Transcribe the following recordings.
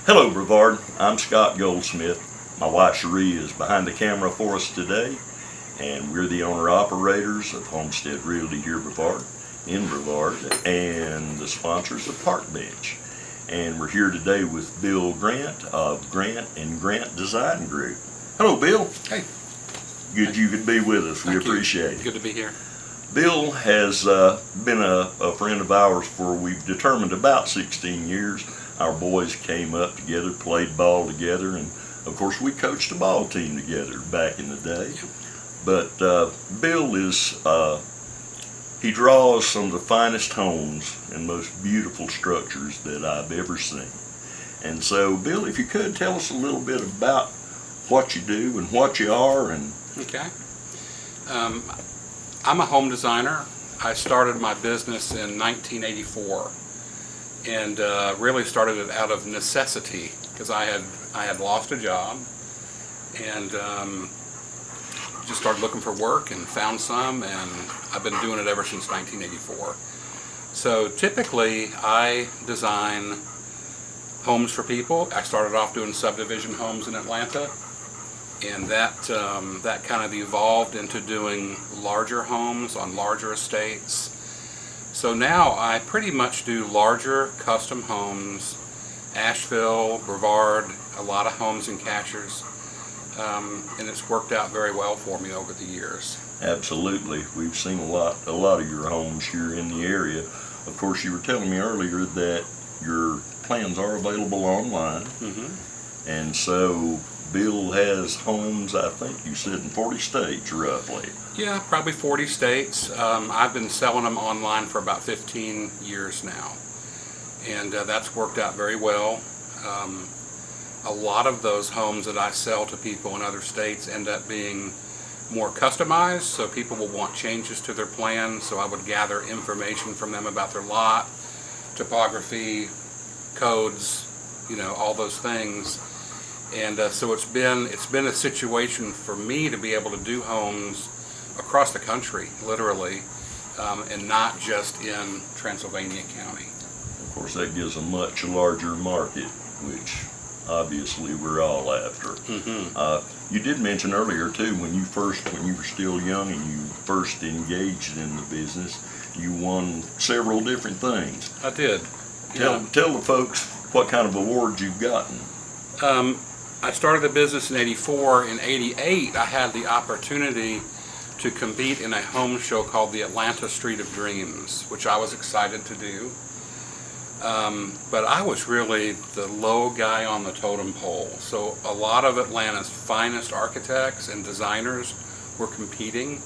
Hello, Brevard. I'm Scott Goldsmith. My wife Cherie is behind the camera for us today, and we're the owner-operators of Homestead Realty here in Brevard, and the sponsors of Park Bench. And we're here today with Bill Grant of Grant and Grant Design Group. Hello, Bill. Hey. Good you could be with us. We Thank you. appreciate it. Good to be here. Bill has been a friend of ours for, we've determined, about 16 years. Our boys came up together, played ball together, and of course we coached a ball team together back in the day. But Bill is, he draws some of the finest homes and most beautiful structures that I've ever seen. And so, Bill, if you could tell us a little bit about what you do and what you are. And Okay. I'm a home designer. I started my business in 1984 and really started it out of necessity because I had lost a job and just started looking for work and found some, and I've been doing it ever since 1984. So typically I design homes for people. I started off doing subdivision homes in Atlanta, and that kind of evolved into doing larger homes on larger estates. So now I pretty much do larger custom homes, Asheville, Brevard, a lot of homes in Cashers, and it's worked out very well for me over the years. Absolutely, we've seen a lot of your homes here in the area. Of course, you were telling me earlier that your plans are available online, and so Bill has homes, I think you said, in 40 states roughly. Yeah, probably 40 states. I've been selling them online for about 15 years now, and that's worked out very well. A lot of those homes that I sell to people in other states end up being more customized, so people will want changes to their plans, so I would gather information from them about their lot, topography, codes, all those things. And so it's been a situation for me to be able to do homes across the country, literally, and not just in Transylvania County. Of course, that gives a much larger market, which obviously we're all after. You did mention earlier too, when you were still young and you first engaged in the business, you won several different things. I did. Tell the folks what kind of awards you've gotten. I started the business in '84. In '88, I had the opportunity to compete in a home show called the Atlanta Street of Dreams, which I was excited to do. But I was really the low guy on the totem pole. So a lot of Atlanta's finest architects and designers were competing.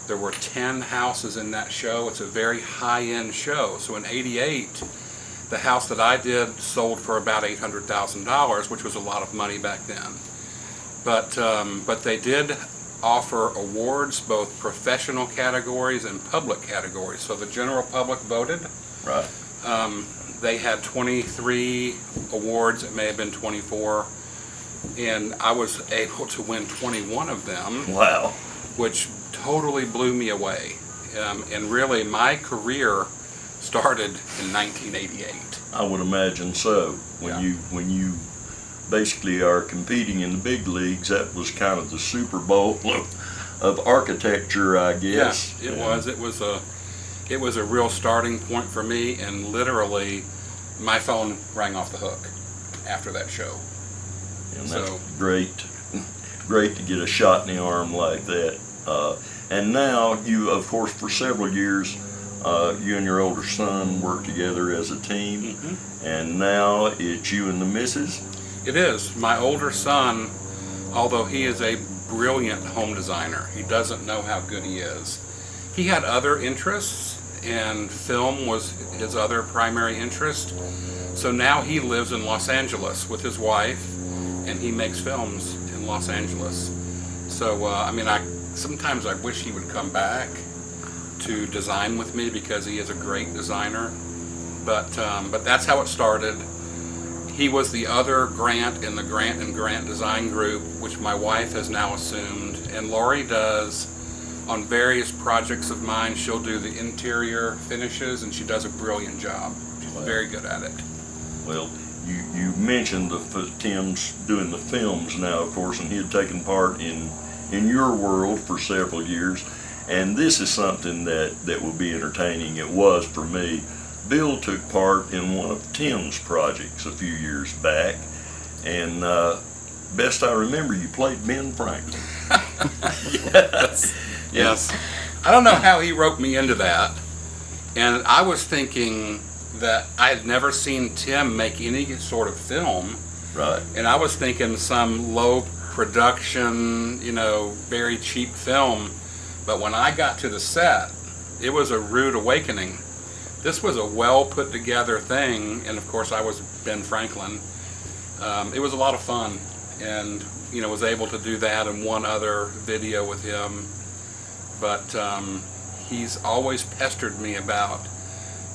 There were 10 houses in that show. It's a very high-end show. So in '88, the house that I did sold for about $800,000, which was a lot of money back then. But they did offer awards, both professional categories and public categories. So the general public voted. Right. They had 23 awards. It may have been 24, and I was able to win 21 of them. Wow. Which totally blew me away. And really, my career started in 1988. I would imagine so. When you basically are competing in the big leagues, that was kind of the Super Bowl of architecture, I guess. Yeah, it was a real starting point for me, and literally my phone rang off the hook after that show. And that's great to get a shot in the arm like that. And now you, of course, for several years, you and your older son work together as a team, and now it's you and the missus? It is. My older son, although he is a brilliant home designer, he doesn't know how good he is. He had other interests, and film was his other primary interest. So now he lives in Los Angeles with his wife, and he makes films in Los Angeles. So, sometimes I wish he would come back to design with me because he is a great designer. But that's how it started. He was the other Grant in the Grant and Grant Design Group, which my wife has now assumed, and Lori does on various projects of mine. She'll do the interior finishes, and she does a brilliant job. She's very good at it. Well, you mentioned Tim's doing the films now, of course, and he had taken part in your world for several years. And this is something that will be entertaining. It was for me. Bill took part in one of Tim's projects a few years back, and best I remember, you played Ben Franklin. Yes. I don't know how he roped me into that. And I was thinking that I had never seen Tim make any sort of film. Right. And I was thinking some low production, very cheap film. But when I got to the set, it was a rude awakening. This was a well put together thing. And of course I was Ben Franklin. It was a lot of fun. And, was able to do that in one other video with him. But he's always pestered me about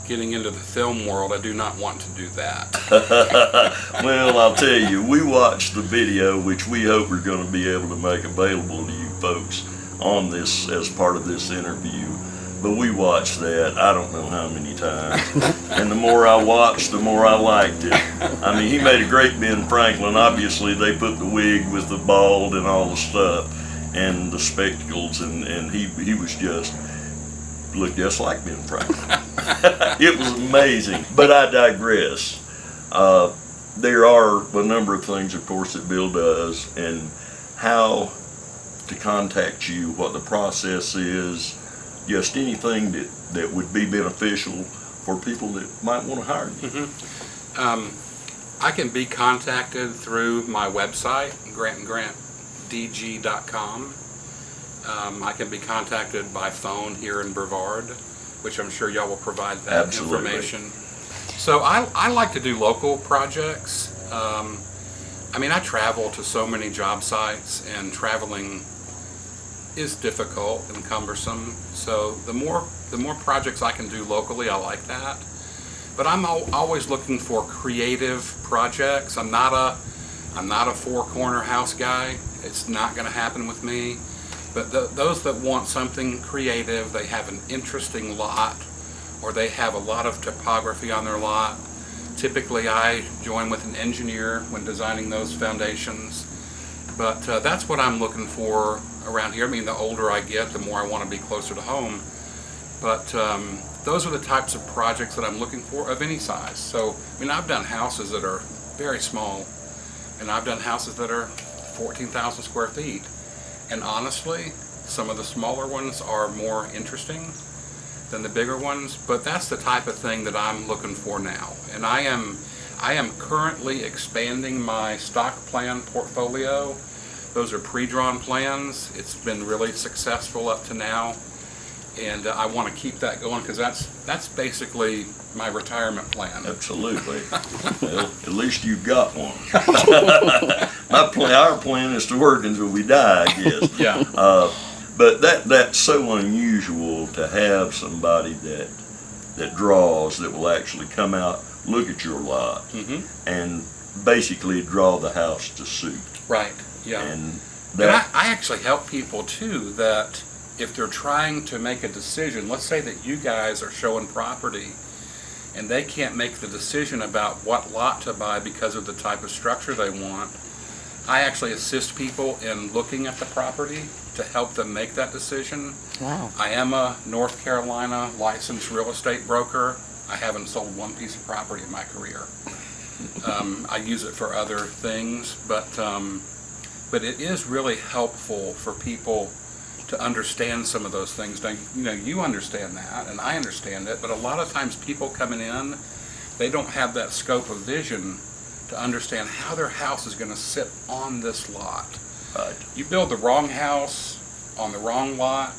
getting into the film world. I do not want to do that. Well, I'll tell you, we watched the video, which we hope we're going to be able to make available to you folks on this as part of this interview. But we watched that I don't know how many times. And the more I watched, the more I liked it. I mean, he made a great Ben Franklin. Obviously, they put the wig with the bald and all the stuff and the spectacles, and he was just, looked just like Ben Franklin. It was amazing. But I digress. There are a number of things, of course, that Bill does, and how to contact you, what the process is, just anything that would be beneficial for people that might want to hire you. Mm-hmm. I can be contacted through my website, grantandgrantdg.com. I can be contacted by phone here in Brevard, which I'm sure y'all will provide that Absolutely. information. So I like to do local projects. I travel to so many job sites, and traveling is difficult and cumbersome. So the more projects I can do locally, I like that. But I'm always looking for creative projects. I'm not a four-corner house guy. It's not going to happen with me. But those that want something creative, they have an interesting lot, or they have a lot of topography on their lot. Typically, I join with an engineer when designing those foundations. But that's what I'm looking for around here. The older I get, the more I want to be closer to home. But those are the types of projects that I'm looking for of any size. So, I've done houses that are very small, and I've done houses that are 14,000 square feet. And honestly, some of the smaller ones are more interesting than the bigger ones, but that's the type of thing that I'm looking for now. And I am currently expanding my stock plan portfolio. Those are pre-drawn plans. It's been really successful up to now, and I want to keep that going because that's basically my retirement plan. Absolutely. Well, at least you've got one. Our plan is to work until we die, I guess. Yeah. But that's so unusual to have somebody that draws, that will actually come out, look at your lot, Mm-hmm. and basically draw the house to suit. Right. Yeah. And I actually help people too, that if they're trying to make a decision, let's say that you guys are showing property and they can't make the decision about what lot to buy because of the type of structure they want, I actually assist people in looking at the property to help them make that decision. Wow. I am a North Carolina licensed real estate broker. I haven't sold one piece of property in my career. I use it for other things, but it is really helpful for people to understand some of those things. Now, you understand that, and I understand it, but a lot of times people coming in, they don't have that scope of vision to understand how their house is going to sit on this lot. Right. You build the wrong house on the wrong lot,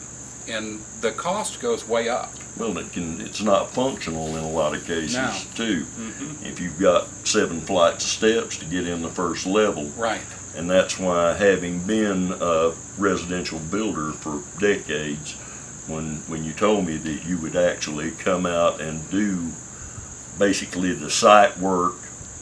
and the cost goes way up. Well, it's not functional in a lot of cases, No. too. Mm-hmm. If you've got 7 flights of steps to get in the first level. Right. And that's why, having been a residential builder for decades, when you told me that you would actually come out and do basically the site work,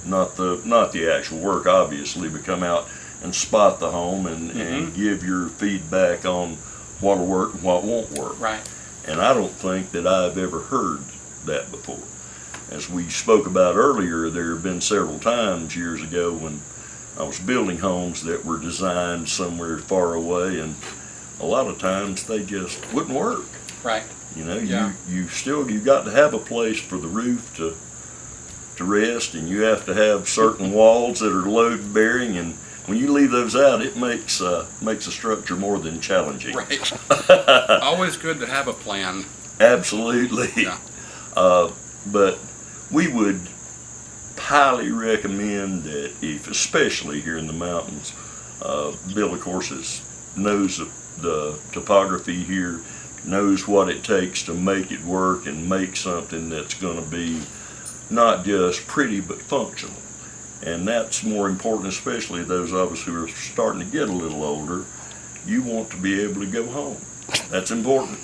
not the actual work obviously, but come out and spot the home and give your feedback on what'll work and what won't work. Right. And I don't think that I've ever heard that before. as we spoke about earlier, there have been several times years ago when I was building homes that were designed somewhere far away, and a lot of times they just wouldn't work. Right. You know, Yeah. you've got to have a place for the roof to rest, and you have to have certain walls that are load bearing, and when you leave those out, it makes a structure more than challenging. Right. Always good to have a plan. Absolutely. Yeah. But we would highly recommend that, if especially here in the mountains, Bill, of course, knows the topography here, knows what it takes to make it work and make something that's going to be not just pretty but functional. And that's more important, especially those of us who are starting to get a little older. You want to be able to go home. That's important.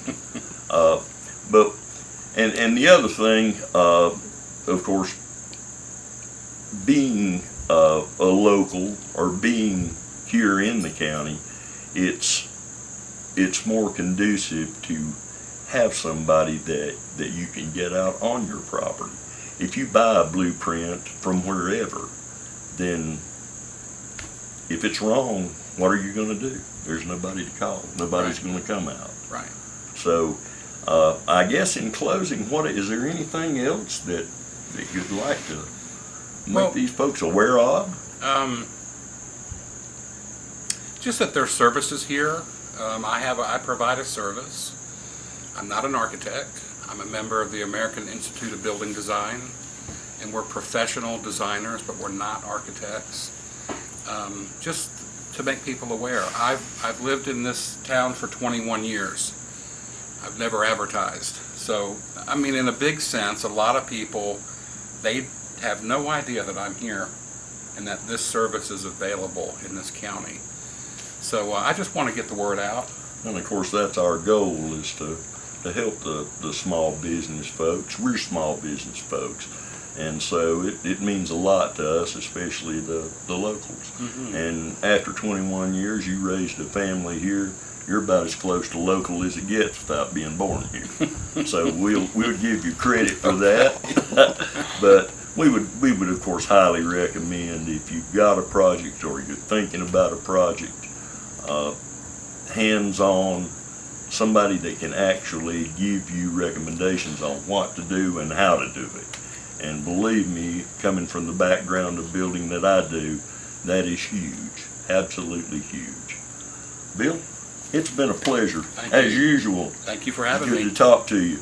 And the other thing, of course, being a local or being here in the county, it's more conducive to have somebody that you can get out on your property. If you buy a blueprint from wherever, then if it's wrong, what are you going to do? There's nobody to call. Nobody's going to come out. Right. So I guess in closing, is there anything else that you'd like to make these folks aware of? Just that there's services here. I provide a service. I'm not an architect. I'm a member of the American Institute of Building Design, and we're professional designers, but we're not architects. Just to make people aware. I've lived in this town for 21 years. I've never advertised. So, I mean, in a big sense, a lot of people, they have no idea that I'm here and that this service is available in this county. So I just want to get the word out. And of course, that's our goal, is to help the small business folks. We're small business folks. And so it means a lot to us, especially the locals. Mm-hmm. And after 21 years, you raised a family here. You're about as close to local as it gets without being born here. So we'll give you credit for that. But we would of course highly recommend, if you've got a project or you're thinking about a project, hands-on, somebody that can actually give you recommendations on what to do and how to do it. And believe me, coming from the background of building that I do, that is huge, absolutely huge. Bill, it's been a pleasure, as usual. Thank you for having me. Good to talk to you.